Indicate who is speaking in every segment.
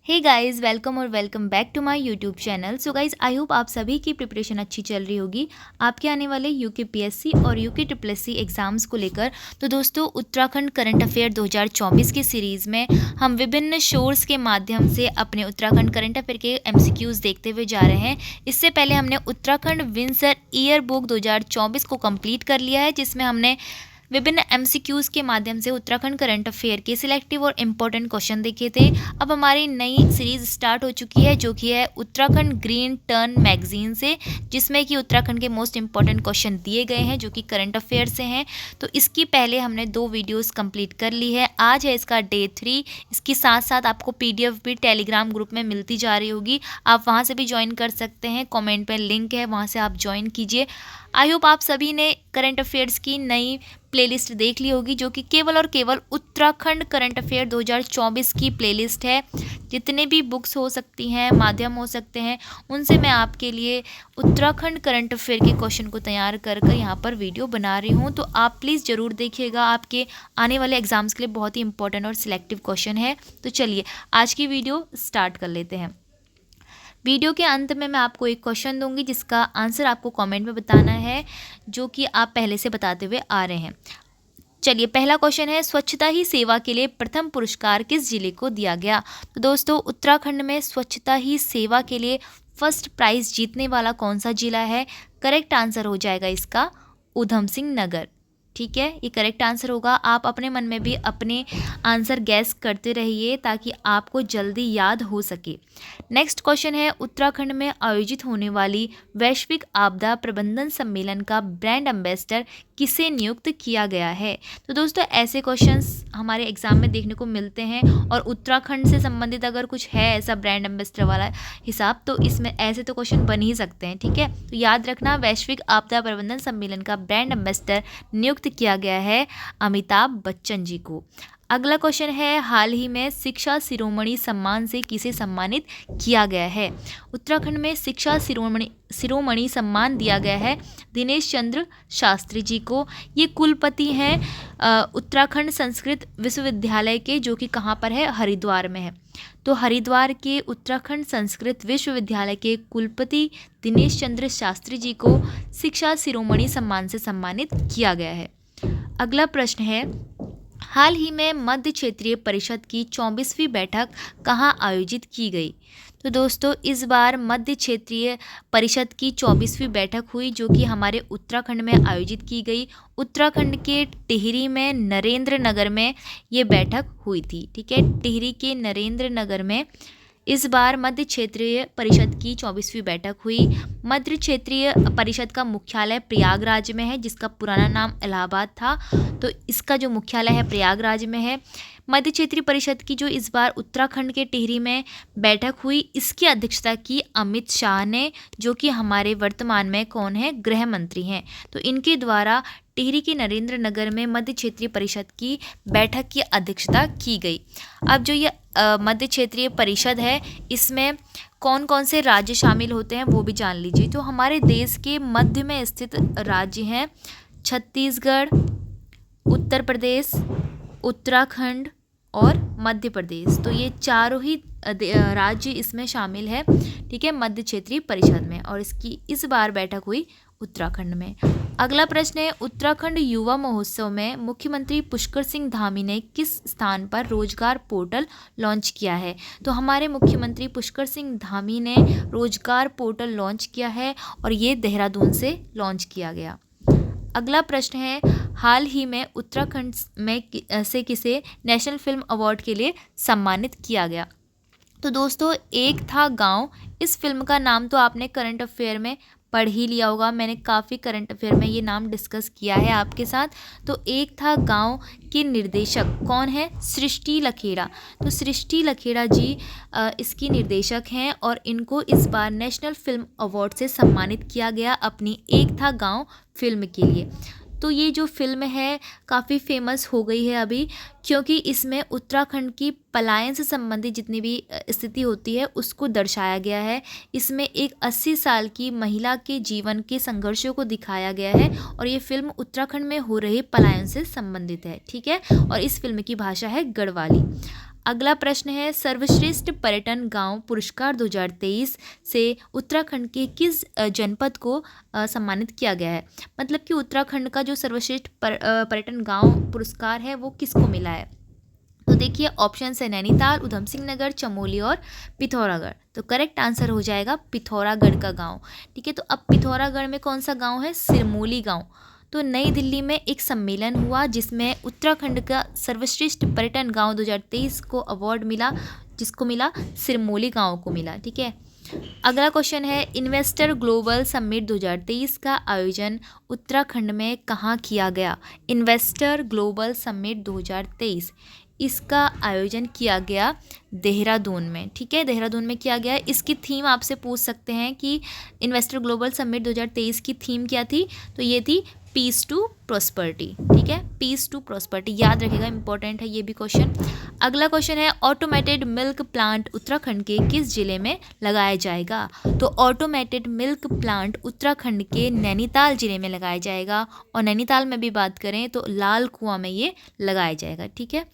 Speaker 1: हे guys, welcome और welcome back to my YouTube channel. So guys, I hope आप सभी की प्रिपरेशन अच्छी चल रही होगी आपके आने वाले यूके पीएससी और यूके ट्रिपल एससी एग्जाम्स को लेकर। तो दोस्तों, उत्तराखंड करंट अफेयर 2024 की सीरीज़ में हम विभिन्न शोर्स के माध्यम से अपने उत्तराखंड करंट अफेयर के एमसीक्यूज़ देखते हुए जा रहे हैं। इससे पहले हमने उत्तराखंड विंसर ईयर बुक 2024 को कंप्लीट कर लिया है, जिसमें हमने विभिन्न एमसीक्यूज़ के माध्यम से उत्तराखंड करंट अफेयर के सिलेक्टिव और इम्पोर्टेंट क्वेश्चन देखे थे। अब हमारी नई सीरीज़ स्टार्ट हो चुकी है, जो कि है उत्तराखंड ग्रीन टर्न मैगजीन से, जिसमें कि उत्तराखंड के मोस्ट इंपॉर्टेंट क्वेश्चन दिए गए हैं जो कि करंट अफेयर से हैं। तो इसकी पहले हमने 2 वीडियोस कंप्लीट कर ली है। आज है इसका डे 3। इसके साथ साथ आपको पीडीएफ भी टेलीग्राम ग्रुप में मिलती जा रही होगी, आप वहाँ से भी ज्वाइन कर सकते हैं। कमेंट पे लिंक है, वहाँ से आप ज्वाइन कीजिए। आई होप आप सभी ने करंट अफेयर्स की नई प्लेलिस्ट देख ली होगी, जो कि केवल और केवल उत्तराखंड करंट अफेयर 2024 की प्लेलिस्ट है। जितने भी बुक्स हो सकती हैं, माध्यम हो सकते हैं, उनसे मैं आपके लिए उत्तराखंड करंट अफेयर के क्वेश्चन को तैयार कर यहाँ पर वीडियो बना रही हूँ। तो आप प्लीज़ ज़रूर देखिएगा, आपके आने वाले एग्जाम्स के लिए बहुत ही इंपॉर्टेंट और सिलेक्टिव क्वेश्चन है। तो चलिए आज की वीडियो स्टार्ट कर लेते हैं। वीडियो के अंत में मैं आपको एक क्वेश्चन दूंगी, जिसका आंसर आपको कमेंट में बताना है, जो कि आप पहले से बताते हुए आ रहे हैं। चलिए, पहला क्वेश्चन है, स्वच्छता ही सेवा के लिए प्रथम पुरस्कार किस जिले को दिया गया? तो दोस्तों, उत्तराखंड में स्वच्छता ही सेवा के लिए फर्स्ट प्राइज जीतने वाला कौन सा जिला है? करेक्ट आंसर हो जाएगा इसका ऊधम सिंह नगर। ठीक है, ये करेक्ट आंसर होगा। आप अपने मन में भी अपने आंसर गैस करते रहिए ताकि आपको जल्दी याद हो सके। नेक्स्ट क्वेश्चन है, उत्तराखंड में आयोजित होने वाली वैश्विक आपदा प्रबंधन सम्मेलन का ब्रांड एम्बेसडर किसे नियुक्त किया गया है? तो दोस्तों, ऐसे क्वेश्चंस हमारे एग्जाम में देखने को मिलते हैं, और उत्तराखंड से संबंधित अगर कुछ है ऐसा ब्रांड एम्बेसडर वाला हिसाब, तो इसमें ऐसे तो क्वेश्चन बन ही सकते हैं। ठीक है, तो याद रखना, वैश्विक आपदा प्रबंधन सम्मेलन का ब्रांड एम्बेसडर नियुक्त किया गया है अमिताभ बच्चन जी को। अगला क्वेश्चन है, हाल ही में शिक्षा शिरोमणि सम्मान से किसे सम्मानित किया गया है? उत्तराखंड में शिक्षा शिरोमणि सम्मान दिया गया है दिनेश चंद्र शास्त्री जी को। ये कुलपति हैं उत्तराखंड संस्कृत विश्वविद्यालय के, जो कि कहाँ पर है? हरिद्वार में है। तो हरिद्वार के उत्तराखंड संस्कृत विश्वविद्यालय के कुलपति दिनेश चंद्र शास्त्री जी को शिक्षा शिरोमणि सम्मान से सम्मानित किया गया है। अगला प्रश्न है, हाल ही में मध्य क्षेत्रीय परिषद की 24वीं बैठक कहाँ आयोजित की गई? तो दोस्तों, इस बार मध्य क्षेत्रीय परिषद की 24वीं बैठक हुई, जो कि हमारे उत्तराखंड में आयोजित की गई। उत्तराखंड के टिहरी में नरेंद्र नगर में ये बैठक हुई थी। ठीक है, टिहरी के नरेंद्र नगर में इस बार मध्य क्षेत्रीय परिषद की 24वीं बैठक हुई। मध्य क्षेत्रीय परिषद का मुख्यालय प्रयागराज में है, जिसका पुराना नाम इलाहाबाद था। तो इसका जो मुख्यालय है प्रयागराज में है। मध्य क्षेत्रीय परिषद की जो इस बार उत्तराखंड के टिहरी में बैठक हुई, इसकी अध्यक्षता की अमित शाह ने, जो कि हमारे वर्तमान में कौन है? गृह मंत्री हैं। तो इनके द्वारा टिहरी के नरेंद्र नगर में मध्य क्षेत्रीय परिषद की बैठक की अध्यक्षता की गई। अब जो ये मध्य क्षेत्रीय परिषद है, इसमें कौन कौन से राज्य शामिल होते हैं वो भी जान लीजिए। तो हमारे देश के मध्य में स्थित राज्य हैं छत्तीसगढ़, उत्तर प्रदेश, उत्तराखंड और मध्य प्रदेश। तो ये चारों ही राज्य इसमें शामिल है। ठीक है, मध्य क्षेत्रीय परिषद में, और इसकी इस बार बैठक हुई उत्तराखंड में। अगला प्रश्न है, उत्तराखंड युवा महोत्सव में मुख्यमंत्री पुष्कर सिंह धामी ने किस स्थान पर रोजगार पोर्टल लॉन्च किया है? तो हमारे मुख्यमंत्री पुष्कर सिंह धामी ने रोजगार पोर्टल लॉन्च किया है, और ये देहरादून से लॉन्च किया गया। अगला प्रश्न है, हाल ही में उत्तराखंड में से किसे नेशनल फिल्म अवार्ड के लिए सम्मानित किया गया? तो दोस्तों, एक था गांव। इस फिल्म का नाम तो आपने करंट अफेयर में पढ़ ही लिया होगा, मैंने काफ़ी करंट अफेयर में ये नाम डिस्कस किया है आपके साथ। तो एक था गांव के निर्देशक कौन है? सृष्टि लखेड़ा। तो सृष्टि लखेड़ा जी इसकी निर्देशक हैं, और इनको इस बार नेशनल फिल्म अवार्ड से सम्मानित किया गया अपनी एक था गांव फिल्म के लिए। तो ये जो फिल्म है काफ़ी फेमस हो गई है अभी, क्योंकि इसमें उत्तराखंड की पलायन से संबंधित जितनी भी स्थिति होती है उसको दर्शाया गया है। इसमें एक 80 साल की महिला के जीवन के संघर्षों को दिखाया गया है, और ये फिल्म उत्तराखंड में हो रहे पलायन से संबंधित है। ठीक है, और इस फिल्म की भाषा है गढ़वाली। अगला प्रश्न है, सर्वश्रेष्ठ पर्यटन गांव पुरस्कार 2023 से उत्तराखंड के किस जनपद को सम्मानित किया गया है। मतलब कि उत्तराखंड का जो सर्वश्रेष्ठ पर्यटन गांव पुरस्कार है वो किसको मिला है। तो देखिए ऑप्शन है नैनीताल, उधम सिंह नगर, चमोली और पिथौरागढ़। तो करेक्ट आंसर हो जाएगा पिथौरागढ़ का गांव। ठीक है, तो अब पिथौरागढ़ में कौन सा गांव है, सिरमौली गांव। तो नई दिल्ली में एक सम्मेलन हुआ जिसमें उत्तराखंड का सर्वश्रेष्ठ पर्यटन गांव 2023 को अवार्ड मिला, जिसको मिला सिरमौली गांव को मिला। ठीक है, अगला क्वेश्चन है, इन्वेस्टर ग्लोबल समिट 2023 का आयोजन उत्तराखंड में कहाँ किया गया। इन्वेस्टर ग्लोबल समिट 2023 इसका आयोजन किया गया देहरादून में। ठीक है, देहरादून में किया गया। इसकी थीम आपसे पूछ सकते हैं कि इन्वेस्टर ग्लोबल समिट 2023 की थीम क्या थी। तो ये थी पीस टू प्रॉस्पर्टी। ठीक है, पीस टू प्रॉस्पर्टी, याद रखिएगा, इंपॉर्टेंट है ये भी क्वेश्चन। अगला क्वेश्चन है, ऑटोमेटेड मिल्क प्लांट उत्तराखंड के किस जिले में लगाया जाएगा। तो ऑटोमेटेड मिल्क प्लांट उत्तराखंड के नैनीताल जिले में लगाया जाएगा, और नैनीताल में भी बात करें तो लाल कुआं में ये लगाया जाएगा। ठीक है,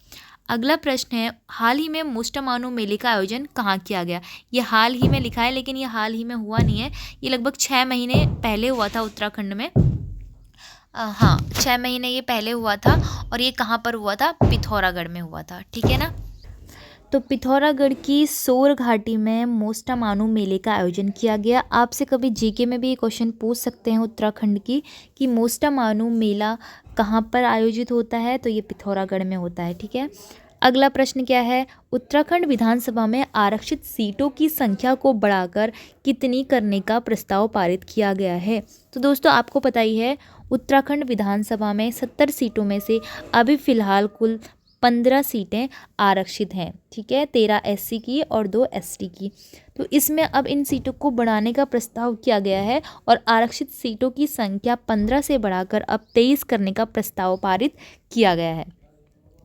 Speaker 1: अगला प्रश्न है, हाल ही में मोस्टामानू मेले का आयोजन कहाँ किया गया। ये हाल ही में लिखा है, लेकिन ये हाल ही में हुआ नहीं है, ये लगभग 6 महीने पहले हुआ था उत्तराखंड में। हाँ, 6 महीने ये पहले हुआ था, और ये कहाँ पर हुआ था, पिथौरागढ़ में हुआ था। ठीक है ना। तो पिथौरागढ़ की सोर घाटी में मोस्टामानू मेले का आयोजन किया गया। आपसे कभी जीके में भी ये क्वेश्चन पूछ सकते हैं उत्तराखंड की कि मोस्टामानू मेला कहाँ पर आयोजित होता है। तो ये पिथौरागढ़ में होता है। ठीक है, अगला प्रश्न क्या है, उत्तराखंड विधानसभा में आरक्षित सीटों की संख्या को बढ़ाकर कितनी करने का प्रस्ताव पारित किया गया है। तो दोस्तों आपको पता ही है, उत्तराखंड विधानसभा में 70 सीटों में से अभी फ़िलहाल कुल 15 सीटें आरक्षित हैं। ठीक है, 13 एससी की और 2 एसटी की। तो इसमें अब इन सीटों को बढ़ाने का प्रस्ताव किया गया है, और आरक्षित सीटों की संख्या 15 से बढ़ाकर अब 23 करने का प्रस्ताव पारित किया गया है।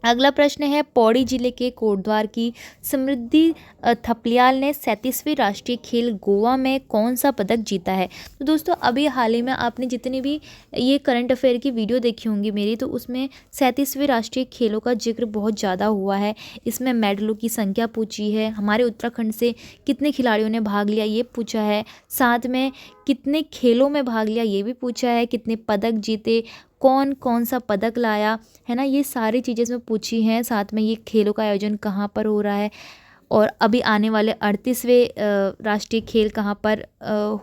Speaker 1: अगला प्रश्न है, पौड़ी जिले के कोटद्वार की समृद्धि थपलियाल ने 37वें राष्ट्रीय खेल गोवा में कौन सा पदक जीता है। तो दोस्तों अभी हाल ही में आपने जितनी भी ये करंट अफेयर की वीडियो देखी होंगी मेरी, तो उसमें 37वें राष्ट्रीय खेलों का जिक्र बहुत ज़्यादा हुआ है। इसमें मेडलों की संख्या पूछी है, हमारे उत्तराखंड से कितने खिलाड़ियों ने भाग लिया ये पूछा है, साथ में कितने खेलों में भाग लिया ये भी पूछा है, कितने पदक जीते, कौन कौन सा पदक लाया, है ना, ये सारी चीज़ें इसमें पूछी हैं। साथ में ये खेलों का आयोजन कहाँ पर हो रहा है, और अभी आने वाले 38वें राष्ट्रीय खेल कहाँ पर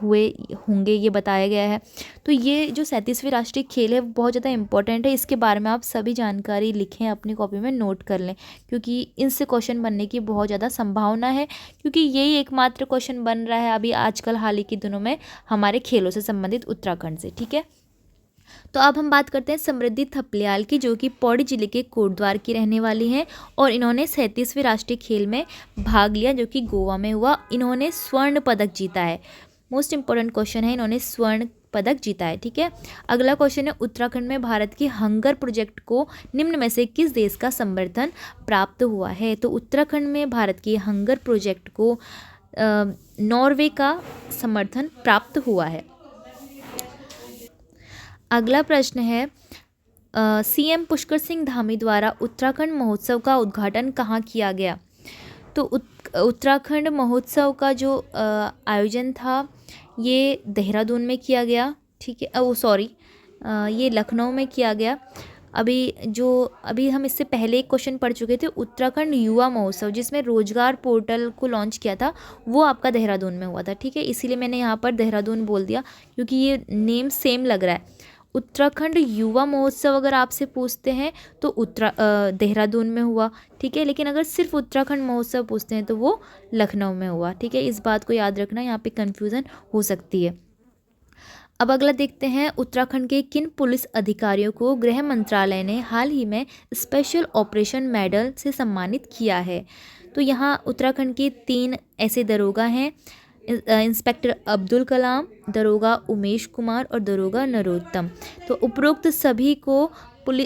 Speaker 1: हुए होंगे ये बताया गया है। तो ये जो 37वें राष्ट्रीय खेल है बहुत ज़्यादा इंपॉर्टेंट है, इसके बारे में आप सभी जानकारी लिखें, अपनी कॉपी में नोट कर लें, क्योंकि इनसे क्वेश्चन बनने की बहुत ज़्यादा संभावना है, क्योंकि यही एकमात्र क्वेश्चन बन रहा है अभी आजकल हाल ही के दिनों में हमारे खेलों से संबंधित उत्तराखंड से। ठीक है, तो अब हम बात करते हैं समृद्धि थपलियाल की, जो कि पौड़ी जिले के कोटद्वार की रहने वाली हैं, और इन्होंने 37वें राष्ट्रीय खेल में भाग लिया जो कि गोवा में हुआ। इन्होंने स्वर्ण पदक जीता है। मोस्ट इंपॉर्टेंट क्वेश्चन है, इन्होंने स्वर्ण पदक जीता है। ठीक है, अगला क्वेश्चन है, उत्तराखंड में भारत की हंगर प्रोजेक्ट को निम्न में से किस देश का समर्थन प्राप्त हुआ है। तो उत्तराखंड में भारत की हंगर प्रोजेक्ट को नॉर्वे का समर्थन प्राप्त हुआ है। अगला प्रश्न है, सीएम पुष्कर सिंह धामी द्वारा उत्तराखंड महोत्सव का उद्घाटन कहाँ किया गया। तो उत्तराखंड महोत्सव का जो आयोजन था ये देहरादून में किया गया। ठीक है, ये लखनऊ में किया गया। अभी हम इससे पहले एक क्वेश्चन पढ़ चुके थे, उत्तराखंड युवा महोत्सव जिसमें रोजगार पोर्टल को लॉन्च किया था, वो आपका देहरादून में हुआ था। ठीक है, इसीलिए मैंने यहाँ पर देहरादून बोल दिया, क्योंकि ये नेम सेम लग रहा है। उत्तराखंड युवा महोत्सव अगर आपसे पूछते हैं तो देहरादून में हुआ। ठीक है, लेकिन अगर सिर्फ उत्तराखंड महोत्सव पूछते हैं तो वो लखनऊ में हुआ। ठीक है, इस बात को याद रखना, यहाँ पे कन्फ्यूज़न हो सकती है। अब अगला देखते हैं, उत्तराखंड के किन पुलिस अधिकारियों को गृह मंत्रालय ने हाल ही में स्पेशल ऑपरेशन मेडल से सम्मानित किया है। तो यहाँ उत्तराखंड के 3 ऐसे दरोगा हैं, इंस्पेक्टर अब्दुल कलाम, दरोगा उमेश कुमार और दरोगा नरोत्तम। तो उपरोक्त सभी को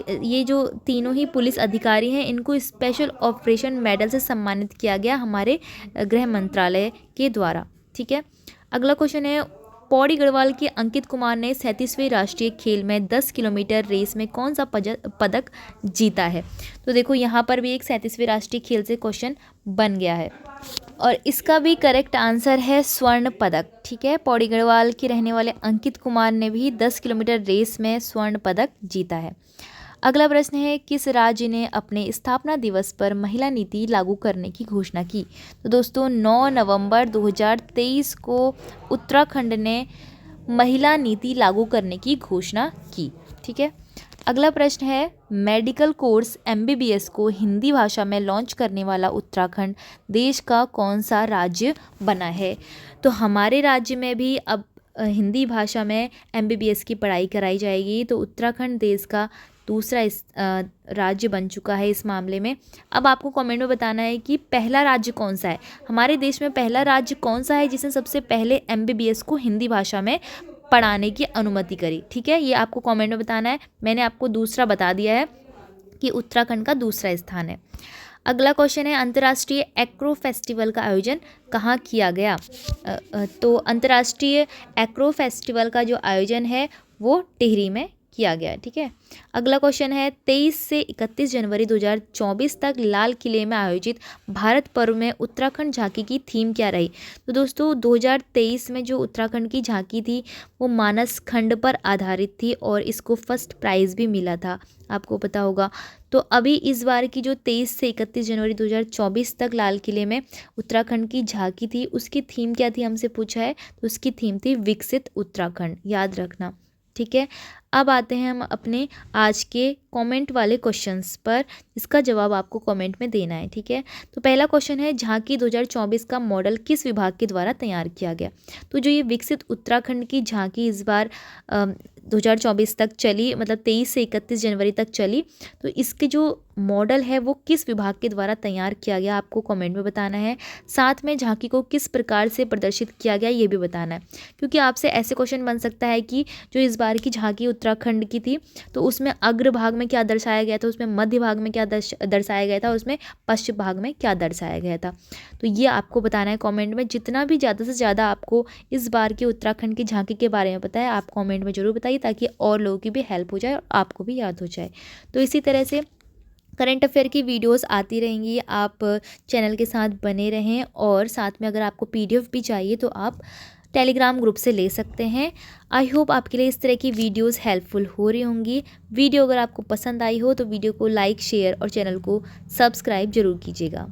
Speaker 1: ये जो तीनों ही पुलिस अधिकारी हैं, इनको स्पेशल ऑपरेशन मेडल से सम्मानित किया गया हमारे गृह मंत्रालय के द्वारा। ठीक है, अगला क्वेश्चन है, पौड़ी गढ़वाल के अंकित कुमार ने 37वें राष्ट्रीय खेल में 10 किलोमीटर रेस में कौन सा पदक जीता है। तो देखो यहाँ पर भी एक 37वें राष्ट्रीय खेल से क्वेश्चन बन गया है और इसका भी करेक्ट आंसर है स्वर्ण पदक। ठीक है, पौड़ी गढ़वाल के रहने वाले अंकित कुमार ने भी 10 किलोमीटर रेस में स्वर्ण पदक जीता है। अगला प्रश्न है, किस राज्य ने अपने स्थापना दिवस पर महिला नीति लागू करने की घोषणा की। तो दोस्तों 9 नवंबर 2023 को उत्तराखंड ने महिला नीति लागू करने की घोषणा की। ठीक है, अगला प्रश्न है, मेडिकल कोर्स MBBS को हिंदी भाषा में लॉन्च करने वाला उत्तराखंड देश का कौन सा राज्य बना है। तो हमारे राज्य में भी अब हिंदी भाषा में MBBS की पढ़ाई कराई जाएगी। तो उत्तराखंड देश का दूसरा राज्य बन चुका है इस मामले में। अब आपको कमेंट में बताना है कि पहला राज्य कौन सा है, हमारे देश में पहला राज्य कौन सा है जिसने सबसे पहले MBBS को हिंदी भाषा में पढ़ाने की अनुमति करी। ठीक है, ये आपको कमेंट में बताना है। मैंने आपको दूसरा बता दिया है कि उत्तराखंड का दूसरा स्थान है। अगला क्वेश्चन है, अंतर्राष्ट्रीय एक्रो फेस्टिवल का आयोजन कहाँ किया गया। तो अंतर्राष्ट्रीय एक्रो फेस्टिवल का जो आयोजन है वो टिहरी में किया गया। ठीक है, अगला क्वेश्चन है, 23 से 31 जनवरी 2024 तक लाल किले में आयोजित भारत पर्व में उत्तराखंड झांकी की थीम क्या रही। तो दोस्तों 2023 में जो उत्तराखंड की झांकी थी वो मानस खंड पर आधारित थी और इसको फर्स्ट प्राइज़ भी मिला था, आपको पता होगा। तो अभी इस बार की जो 23 से 31 जनवरी 2024 तक लाल किले में उत्तराखंड की झांकी थी उसकी थीम क्या थी हमसे पूछा है। तो उसकी थीम थी विकसित उत्तराखंड, याद रखना। ठीक है, अब आते हैं हम अपने आज के कमेंट वाले क्वेश्चंस पर, इसका जवाब आपको कमेंट में देना है। ठीक है, तो पहला क्वेश्चन है, झांकी 2024 का मॉडल किस विभाग के द्वारा तैयार किया गया। तो जो ये विकसित उत्तराखंड की झांकी इस बार 2024 तक चली, मतलब 23 से 31 जनवरी तक चली, तो इसके जो मॉडल है वो किस विभाग के द्वारा तैयार किया गया आपको कमेंट में बताना है। साथ में झांकी को किस प्रकार से प्रदर्शित किया गया ये भी बताना है, क्योंकि आपसे ऐसे क्वेश्चन बन सकता है कि जो इस बार की झांकी उत्तराखंड की थी तो उसमें अग्र भाग में क्या दर्शाया गया था, उसमें मध्य भाग में क्या दर्शाया गया था, उसमें पश्चिम भाग में क्या दर्शाया गया था। तो ये आपको बताना है कमेंट में। जितना भी ज़्यादा से ज़्यादा आपको इस बार की उत्तराखंड की झांकी के बारे में पता है आप कमेंट में ज़रूर बताइए, ताकि और लोगों की भी हेल्प हो जाए और आपको भी याद हो जाए। तो इसी तरह से करंट अफेयर की वीडियोस आती रहेंगी, आप चैनल के साथ बने रहें। और साथ में अगर आपको PDF भी चाहिए तो आप टेलीग्राम ग्रुप से ले सकते हैं। आई होप आपके लिए इस तरह की वीडियोस हेल्पफुल हो रही होंगी। वीडियो अगर आपको पसंद आई हो तो वीडियो को लाइक, शेयर और चैनल को सब्सक्राइब जरूर कीजिएगा।